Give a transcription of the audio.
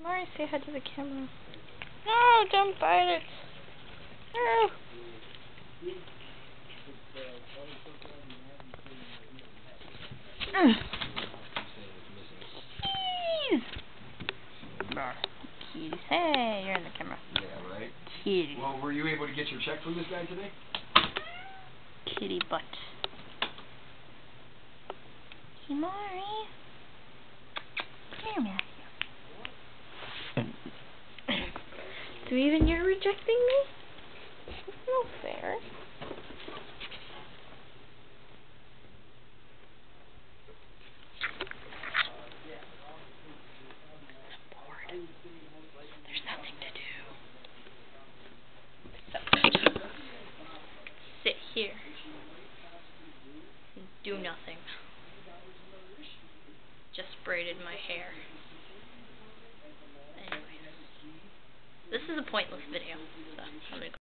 Mari, say hi to the camera. No, don't bite it. No. Kitties. Hey, you're in the camera. Yeah, right? Kitty. Well, were you able to get your check from this guy today? Kitty butt. Hey, Mari. Come here, Matthew. So even you're rejecting me? That's not fair. I'm bored. There's nothing to do. Except sit here and do nothing. Just braided my hair. Anyways, this is a pointless video, so I'm gonna go.